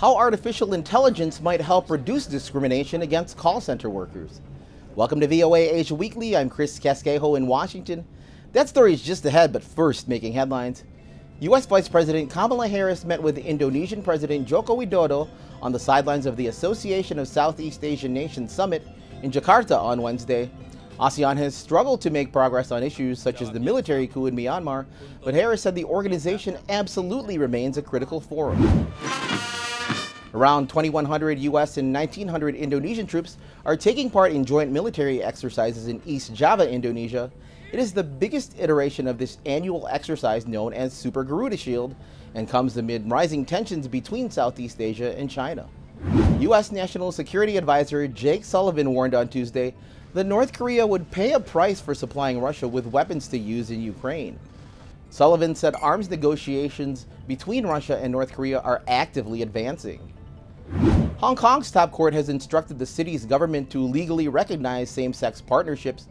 how artificial intelligence might help reduce discrimination against call center workers. Welcome to VOA Asia Weekly. I'm Chris Casquejo in Washington. That story is just ahead, but first, making headlines. U.S. Vice President Kamala Harris met with Indonesian President Joko Widodo on the sidelines of the Association of Southeast Asian Nations Summit in Jakarta on Wednesday. ASEAN has struggled to make progress on issues such as the military coup in Myanmar, but Harris said the organization absolutely remains a critical forum. Around 2,100 U.S. and 1,900 Indonesian troops are taking part in joint military exercises in East Java, Indonesia. It is the biggest iteration of this annual exercise known as Super Garuda Shield and comes amid rising tensions between Southeast Asia and China. U.S. National Security Advisor Jake Sullivan warned on Tuesday that North Korea would pay a price for supplying Russia with weapons to use in Ukraine. Sullivan said arms negotiations between Russia and North Korea are actively advancing. Hong Kong's top court has instructed the city's government to legally recognize same-sex partnerships.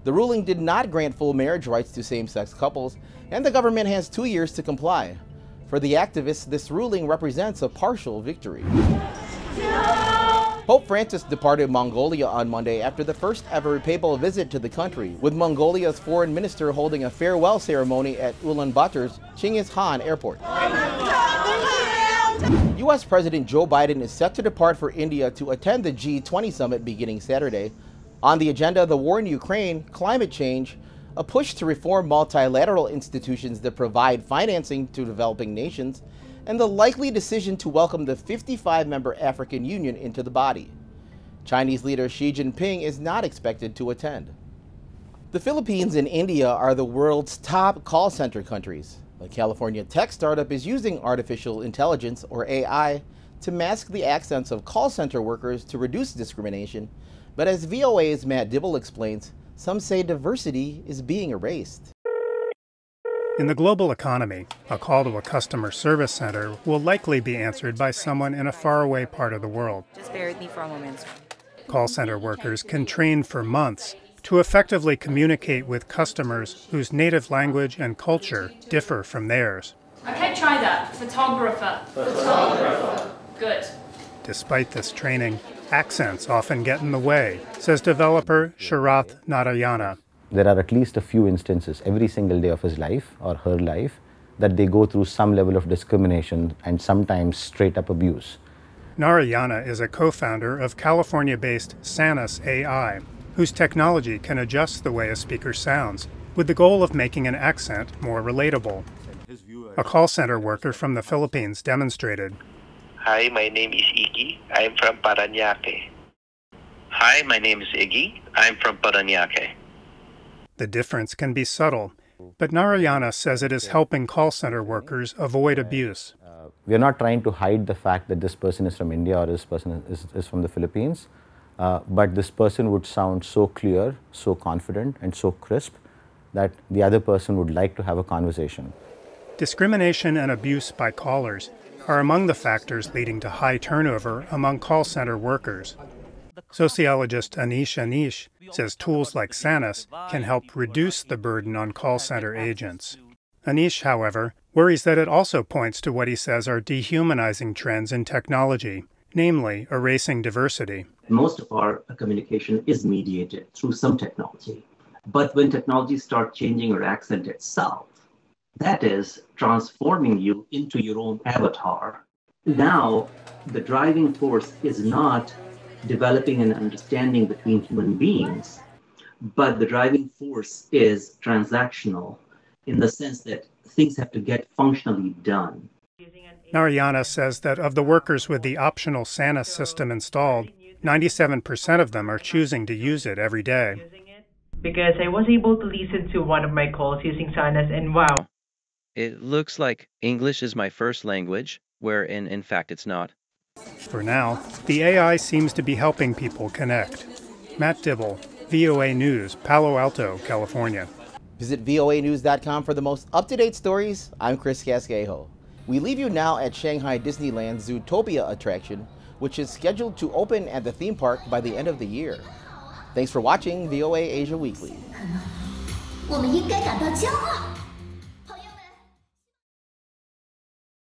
The ruling did not grant full marriage rights to same-sex couples, and the government has 2 years to comply. For the activists, this ruling represents a partial victory. Pope Francis departed Mongolia on Monday after the first ever papal visit to the country, with Mongolia's foreign minister holding a farewell ceremony at Ulaanbaatar's Chinggis Khan Airport. U.S. President Joe Biden is set to depart for India to attend the G20 summit beginning Saturday. On the agenda, the war in Ukraine, climate change, a push to reform multilateral institutions that provide financing to developing nations, and the likely decision to welcome the 55-member African Union into the body. Chinese leader Xi Jinping is not expected to attend. The Philippines and India are the world's top call center countries. A California tech startup is using artificial intelligence, or AI, to mask the accents of call center workers to reduce discrimination. But as VOA's Matt Dibble explains, some say diversity is being erased. In the global economy, a call to a customer service center will likely be answered by someone in a faraway part of the world. Just bear with me for a moment. Call center workers can train for months to effectively communicate with customers whose native language and culture differ from theirs. Okay, try that. Photographer. Photographer. Good. Despite this training, accents often get in the way, says developer Sharath Narayana. There are at least a few instances every single day of his life or her life that they go through some level of discrimination and sometimes straight up abuse. Narayana is a co-founder of California-based Sanus AI, whose technology can adjust the way a speaker sounds, with the goal of making an accent more relatable. A call center worker from the Philippines demonstrated. Hi, my name is Iggy. I'm from Parañaque. Hi, my name is Iggy. I'm from Parañaque. The difference can be subtle, but Narayana says it is helping call center workers avoid abuse. We are not trying to hide the fact that this person is from India or this person is from the Philippines, but this person would sound so clear, so confident, and so crisp that the other person would like to have a conversation. Discrimination and abuse by callers are among the factors leading to high turnover among call center workers. Sociologist Anish says tools like Sanus can help reduce the burden on call center agents. Anish, however, worries that it also points to what he says are dehumanizing trends in technology, namely erasing diversity. Most of our communication is mediated through some technology. But when technology starts changing your accent itself, that is transforming you into your own avatar. Now, the driving force is not developing an understanding between human beings, but the driving force is transactional in the sense that things have to get functionally done. Narayana says that of the workers with the optional Sanus system installed, 97% of them are choosing to use it every day. Because I was able to listen to one of my calls using Sanus, and wow. It looks like English is my first language, where in fact it's not. For now, the AI seems to be helping people connect. Matt Dibble, VOA News, Palo Alto, California. Visit voanews.com for the most up-to-date stories. I'm Chris Casquejo. We leave you now at Shanghai Disneyland's Zootopia attraction, which is scheduled to open at the theme park by the end of the year. Thanks for watching VOA Asia Weekly. 我们应该感到骄傲。